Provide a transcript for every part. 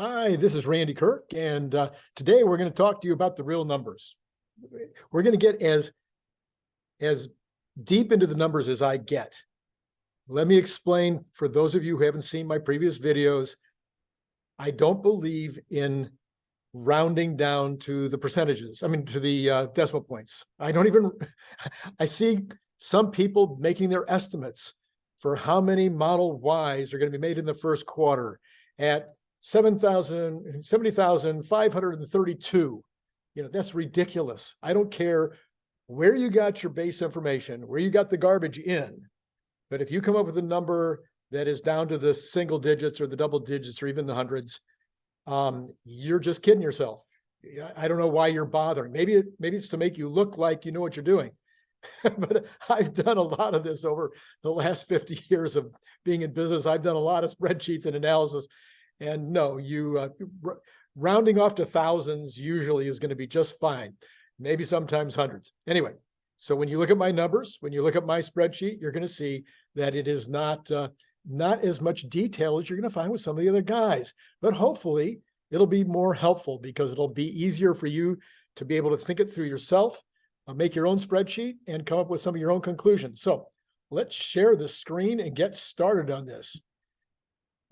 Hi, this is Randy Kirk, and today we're going to talk to you about the real numbers. We're going to get as deep into the numbers as I get. Let me explain, for those of you who haven't seen my previous videos, I don't believe in rounding down to the percentages, to the decimal points. I see some people making their estimates for how many Model Ys are going to be made in the first quarter at 70,532. That's ridiculous. I don't care where you got your base information, where you got the garbage in, but if you come up with a number that is down to the single digits or the double digits or even the hundreds, you're just kidding yourself. I don't know why you're bothering. Maybe it's to make you look like you know what you're doing. But I've done a lot of this over the last 50 years of being in business. I've done a lot of spreadsheets and analysis. And no, rounding off to thousands usually is going to be just fine. Maybe sometimes hundreds. Anyway, so when you look at my numbers, when you look at my spreadsheet, you're going to see that it is not as much detail as you're going to find with some of the other guys. But hopefully it'll be more helpful because it'll be easier for you to be able to think it through yourself, make your own spreadsheet, and come up with some of your own conclusions. So let's share the screen and get started on this.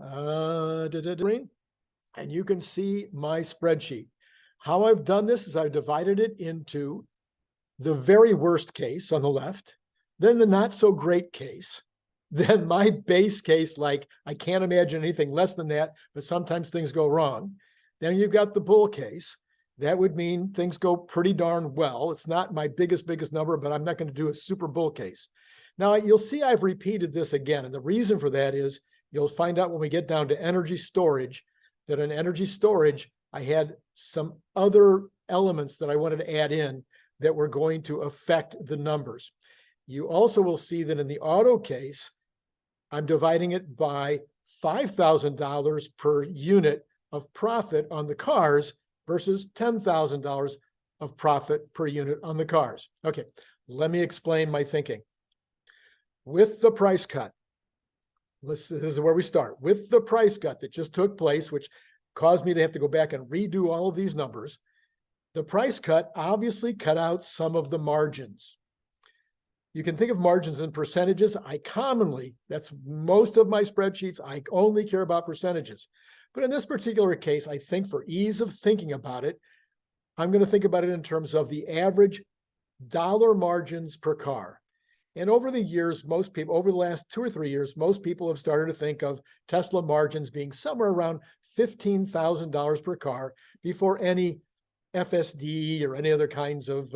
And you can see my spreadsheet. How I've done this is I've divided it into the very worst case on the left, then the not so great case, then my base case, like I can't imagine anything less than that, but sometimes things go wrong. Then you've got the bull case. That would mean things go pretty darn well. It's not my biggest number, but I'm not going to do a super bull case. Now you'll see I've repeated this again. And the reason for that is you'll find out when we get down to energy storage, that in energy storage, I had some other elements that I wanted to add in that were going to affect the numbers. You also will see that in the auto case, I'm dividing it by $5,000 per unit of profit on the cars versus $10,000 of profit per unit on the cars. Okay, let me explain my thinking. With the price cut, this is where we start. With the price cut that just took place, which caused me to have to go back and redo all of these numbers, the price cut obviously cut out some of the margins. You can think of margins in percentages. That's most of my spreadsheets, I only care about percentages. But in this particular case, I think for ease of thinking about it, I'm going to think about it in terms of the average dollar margins per car. And over the years, over the last 2 or 3 years, most people have started to think of Tesla margins being somewhere around $15,000 per car before any FSD or any other kinds of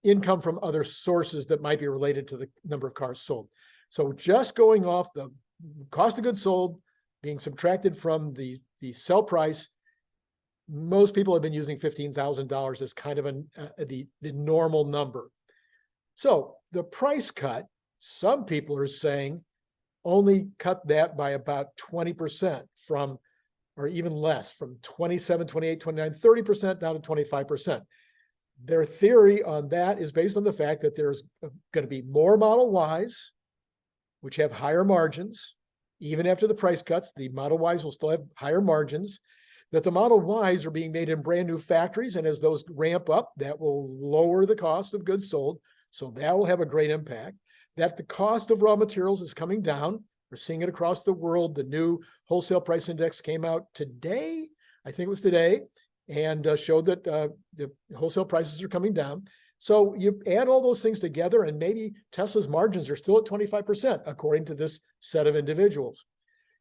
income from other sources that might be related to the number of cars sold. So just going off the cost of goods sold being subtracted from the sell price, most people have been using $15,000 as kind of the normal number. So the price cut, some people are saying only cut that by about 20% from, or even less, from 27, 28, 29, 30% down to 25%. Their theory on that is based on the fact that there's going to be more Model Ys, which have higher margins. Even after the price cuts, the Model Ys will still have higher margins. That the Model Ys are being made in brand new factories, and as those ramp up, that will lower the cost of goods sold. So that will have a great impact. That the cost of raw materials is coming down. We're seeing it across the world. The new wholesale price index came out today. I think it was today, and showed that the wholesale prices are coming down. So you add all those things together, and maybe Tesla's margins are still at 25%, according to this set of individuals.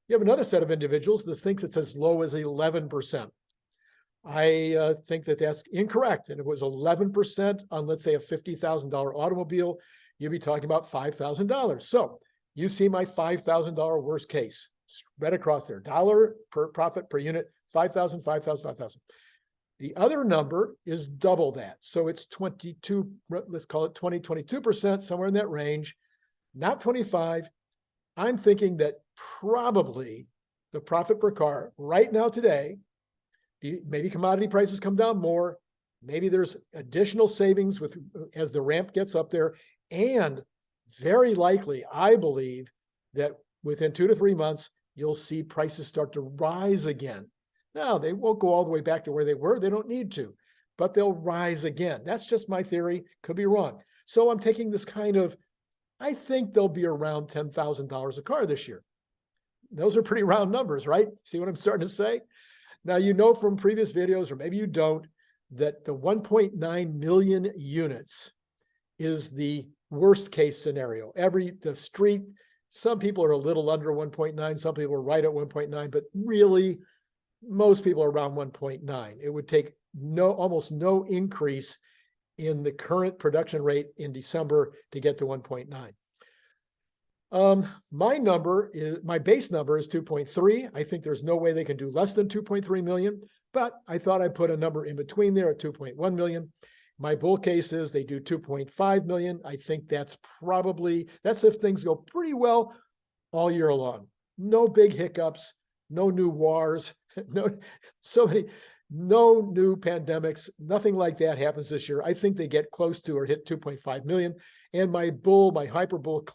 You have another set of individuals that thinks it's as low as 11%. I think that that's incorrect. And if it was 11% on, let's say, a $50,000 automobile, you'd be talking about $5,000. So you see my $5,000 worst case spread across there. Dollar per profit per unit, 5,000, 5,000, 5,000. The other number is double that. So it's 22, let's call it 22%, somewhere in that range, not 25. I'm thinking that probably the profit per car right now today, maybe commodity prices come down more, maybe there's additional savings as the ramp gets up there, and very likely, I believe that within 2 to 3 months, you'll see prices start to rise again. Now, they won't go all the way back to where they were. They don't need to, but they'll rise again. That's just my theory. Could be wrong. So I'm taking this kind of, I think they'll be around $10,000 a car this year. Those are pretty round numbers, right? See what I'm starting to say? Now, you know from previous videos, or maybe you don't, that the 1.9 million units is the worst case scenario. The street, some people are a little under 1.9, some people are right at 1.9, but really most people are around 1.9. It would take almost no increase in the current production rate in December to get to 1.9. My base number is 2.3. I think there's no way they can do less than 2.3 million, but I thought I'd put a number in between there at 2.1 million. My bull case is they do 2.5 million. I think that's if things go pretty well all year long. No big hiccups, no new wars, no new pandemics, nothing like that happens this year. I think they get close to or hit 2.5 million. And my hyperbull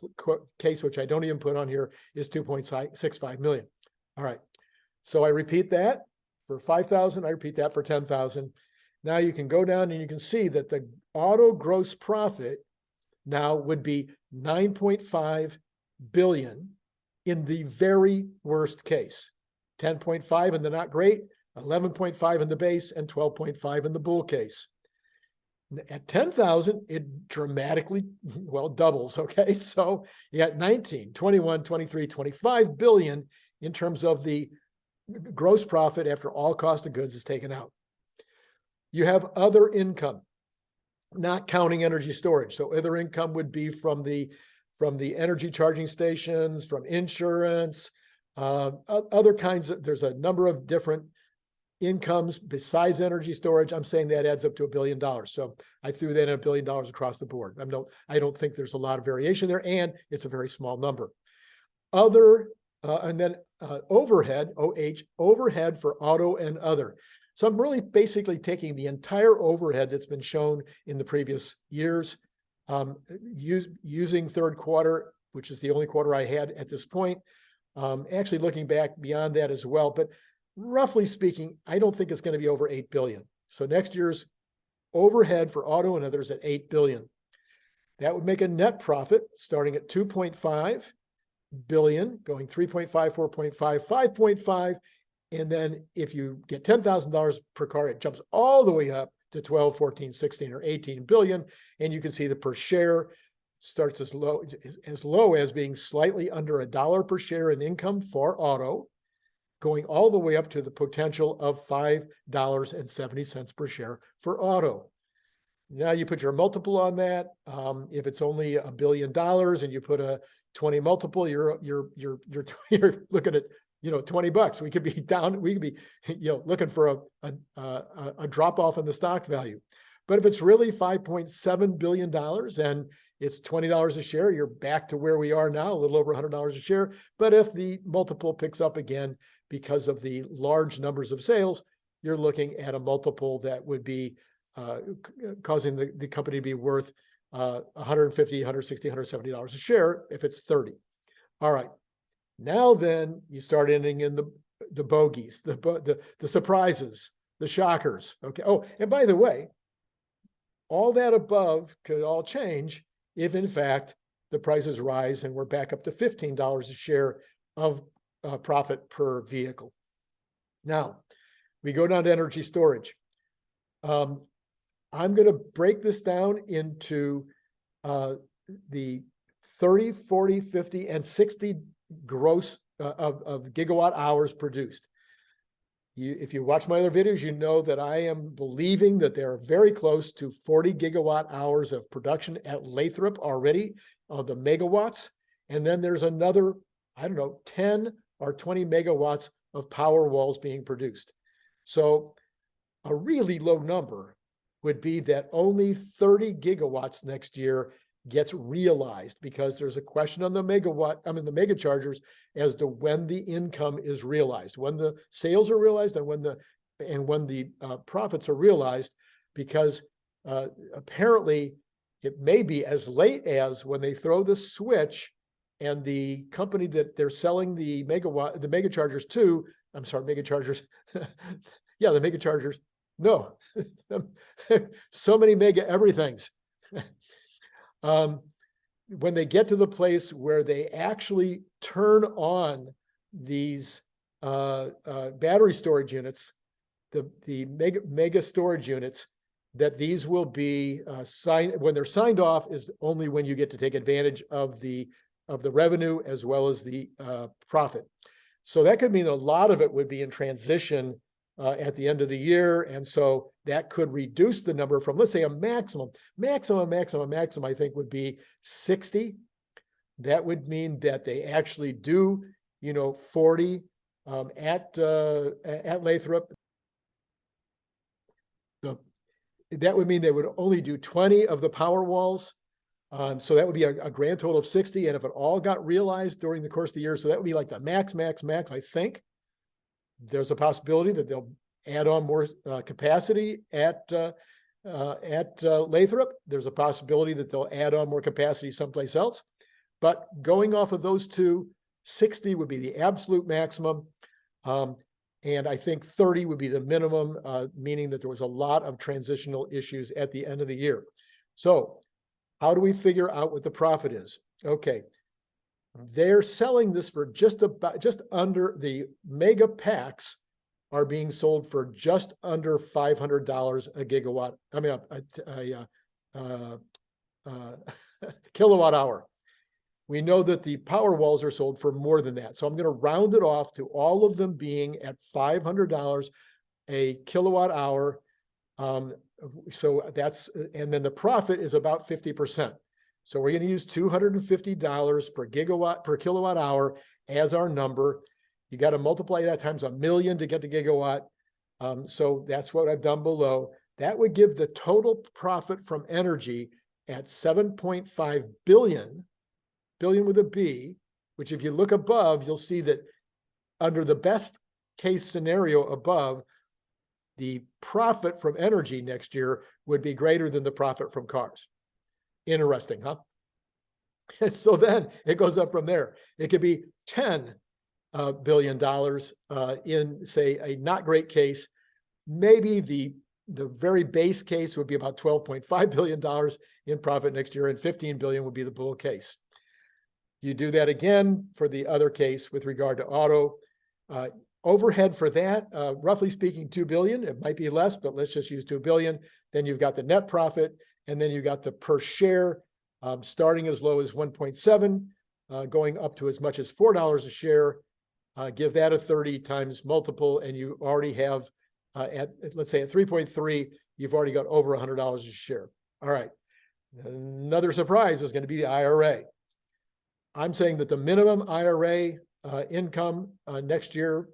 case, which I don't even put on here, is 2.65 million. All right. So I repeat that for 5,000. I repeat that for 10,000. Now you can go down and you can see that the auto gross profit now would be 9.5 billion in the very worst case. 10.5 in the not great, 11.5 in the base, and 12.5 in the bull case. At 10,000, it dramatically, doubles, okay? So you got 19, 21, 23, 25 billion in terms of the gross profit after all cost of goods is taken out. You have other income, not counting energy storage. So other income would be from the energy charging stations, from insurance, other kinds of, there's a number of different incomes besides energy storage. I'm saying that adds up to $1 billion. So I threw that in $1 billion across the board. I don't think there's a lot of variation there, and it's a very small number. And then overhead, overhead for auto and other. So I'm really basically taking the entire overhead that's been shown in the previous years, using third quarter, which is the only quarter I had at this point. Actually looking back beyond that as well, but roughly speaking, I don't think it's going to be over 8 billion. So next year's overhead for auto and others at 8 billion. That would make a net profit starting at 2.5 billion, going 3.5, 4.5, 5.5. And then if you get $10,000 per car, it jumps all the way up to 12, 14, 16, or 18 billion. And you can see the per share starts as low as being slightly under $1 per share in income for auto, going all the way up to the potential of $5.70 per share for auto. Now you put your multiple on that. If it's only $1 billion and you put a 20 multiple, you're looking at $20. We could be down. We could be looking for a drop off in the stock value. But if it's really $5.7 billion and it's $20 a share, you're back to where we are now, a little over $100 a share. But if the multiple picks up again because of the large numbers of sales, you're looking at a multiple that would be causing the company to be worth $150, $160, $170 a share if it's 30. All right. Now then you start ending in the bogeys, the surprises, the shockers. Okay. Oh, and by the way, all that above could all change if in fact the prices rise and we're back up to $15 a share of profit per vehicle. Now we go down to energy storage. I'm going to break this down into the 30, 40, 50, and 60 gross of gigawatt hours produced. If you watch my other videos, you know that I am believing that they're very close to 40 gigawatt hours of production at Lathrop already, the megawatts. And then there's another, 10 or 20 megawatts of power walls being produced. So a really low number would be that only 30 gigawatts next year gets realized, because there's a question on the the mega chargers as to when the income is realized, when the sales are realized, and when the profits are realized, because apparently it may be as late as when they throw the switch and the company that they're selling the mega chargers to, I'm sorry, mega chargers. Yeah, the mega chargers. No, so many mega everythings. When they get to the place where they actually turn on these battery storage units, the mega storage units, that these will be signed, when they're signed off is only when you get to take advantage of the revenue as well as the profit. So that could mean a lot of it would be in transition at the end of the year. And so that could reduce the number from, let's say, a maximum, I think would be 60. That would mean that they actually do, 40 at Lathrop. That would mean they would only do 20 of the power walls. So that would be a grand total of 60. And if it all got realized during the course of the year, so that would be like the max, I think. There's a possibility that they'll add on more capacity at Lathrop. There's a possibility that they'll add on more capacity someplace else. But going off of those two, 60 would be the absolute maximum. And I think 30 would be the minimum, meaning that there was a lot of transitional issues at the end of the year. So how do we figure out what the profit is? Okay. They're selling this for just under, the mega packs are being sold for just under $500 a gigawatt. I mean, kilowatt hour. We know that the power walls are sold for more than that. So I'm going to round it off to all of them being at $500 a kilowatt hour. So that's, and then the profit is about 50%. So we're going to use $250 per kilowatt hour as our number. You got to multiply that times 1 million to get to gigawatt. So that's what I've done below. That would give the total profit from energy at 7.5 billion, billion with a B, which if you look above, you'll see that under the best case scenario above, the profit from energy next year would be greater than the profit from cars. Interesting, huh? So then it goes up from there. It could be $10 billion in, say, a not great case. Maybe the very base case would be about $12.5 billion in profit next year, and 15 billion would be the bull case. You do that again for the other case with regard to auto. Overhead for that, roughly speaking, 2 billion. It might be less, but let's just use 2 billion. Then you've got the net profit, and then you've got the per share, starting as low as 1.7, going up to as much as $4 a share. Give that a 30 times multiple, and you already have, let's say at 3.3, you've already got over $100 a share. All right. Another surprise is going to be the IRA. I'm saying that the minimum IRA income next year,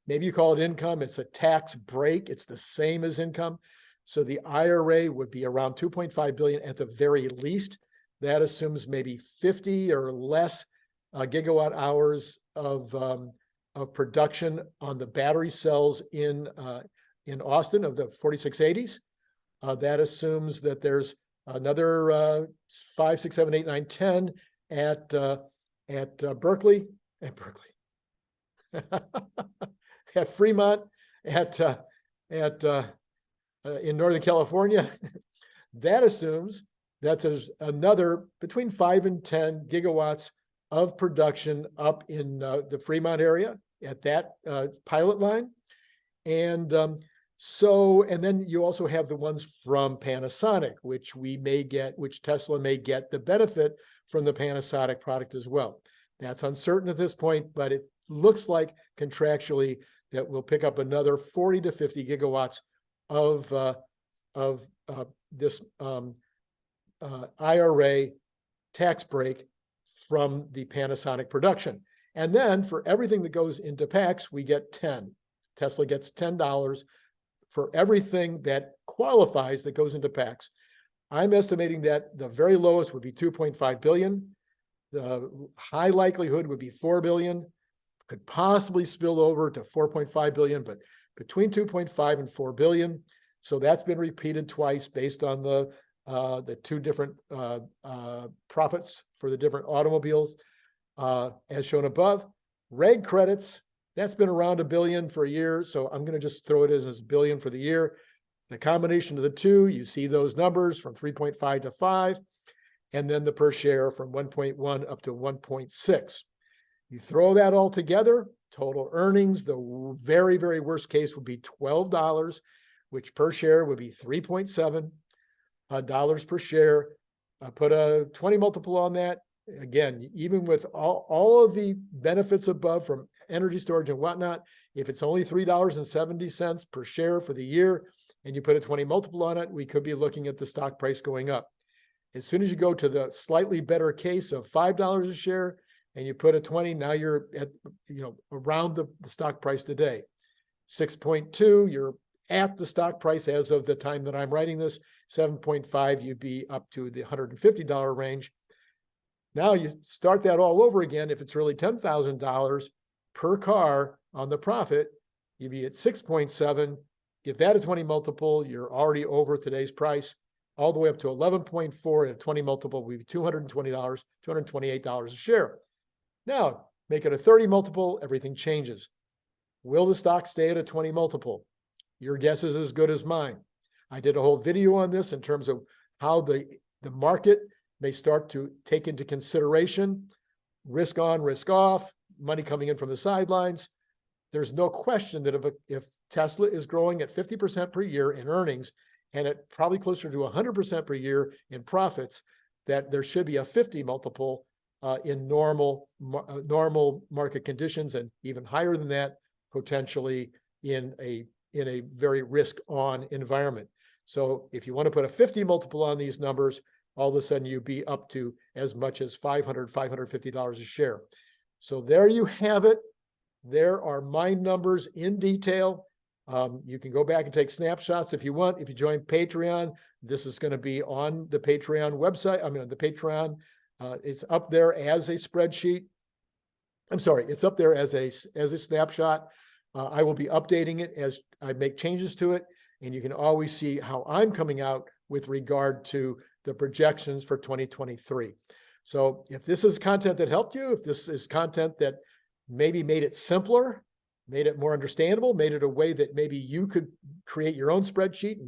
maybe you call it income, it's a tax break. It's the same as income. So the IRA would be around 2.5 billion at the very least. That assumes maybe 50 or less gigawatt hours of production on the battery cells in Austin of the 4680s. That assumes that there's another 5, 6, 7, 8, 9, 10 at Berkeley, at Fremont, in Northern California. That assumes that there's another between 5 and 10 gigawatts of production up in the Fremont area at that pilot line. And and then you also have the ones from Panasonic, which which Tesla may get the benefit from the Panasonic product as well. That's uncertain at this point, but it looks like contractually that we'll pick up another 40 to 50 gigawatts of this IRA tax break from the Panasonic production. And then for everything that goes into packs, we get 10. Tesla gets $10 for everything that qualifies that goes into packs. I'm estimating that the very lowest would be 2.5 billion. The high likelihood would be 4 billion, could possibly spill over to 4.5 billion, but between 2.5 and 4 billion. So that's been repeated twice based on the the two different profits for the different automobiles, as shown above. Reg credits, that's been around $1 billion for a year, so I'm going to just throw it as $1 billion for the year. The combination of the two, you see those numbers from 3.5 to 5, and then the per share from 1.1 up to 1.6. You throw that all together, total earnings, the very, very worst case would be $12, which per share would be $3.7 dollars per share. Put a 20 multiple on that. Again, even with all of the benefits above from energy storage and whatnot, if it's only $3.70 per share for the year, and you put a 20 multiple on it, we could be looking at the stock price going up. As soon as you go to the slightly better case of $5 a share, and you put a 20, now you're at, around the stock price today. 6.2, you're at the stock price as of the time that I'm writing this. 7.5, you'd be up to the $150 range. Now you start that all over again. If it's really $10,000 per car on the profit, you'd be at 6.7. Give that a 20 multiple, you're already over today's price, all the way up to 11.4 at a 20 multiple would be $220, $228 a share. Now, make it a 30 multiple, everything changes. Will the stock stay at a 20 multiple? Your guess is as good as mine. I did a whole video on this in terms of how the market may start to take into consideration risk on, risk off, money coming in from the sidelines. There's no question that if Tesla is growing at 50% per year in earnings and at probably closer to 100% per year in profits, that there should be a 50 multiple in normal market conditions, and even higher than that potentially in a very risk-on environment. So if you want to put a 50 multiple on these numbers, all of a sudden you'd be up to as much as $500, $550 a share. So there you have it. There are my numbers in detail. You can go back and take snapshots if you want. If you join Patreon, this is going to be on the Patreon website. I mean, on the Patreon, it's up there as a spreadsheet. I'm sorry, it's up there as a snapshot. I will be updating it as I make changes to it, and you can always see how I'm coming out with regard to the projections for 2023. So if this is content that helped you, if this is content that maybe made it simpler, made it more understandable, made it a way that maybe you could create your own spreadsheet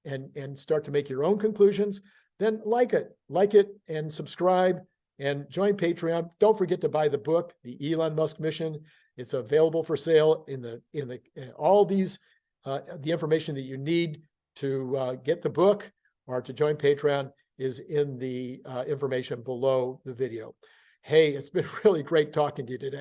and start to make your own conclusions, then like it and subscribe and join Patreon. Don't forget to buy the book, The Elon Musk Mission. It's available for sale in all these, the information that you need to get the book or to join Patreon is in the information below the video. Hey, it's been really great talking to you today.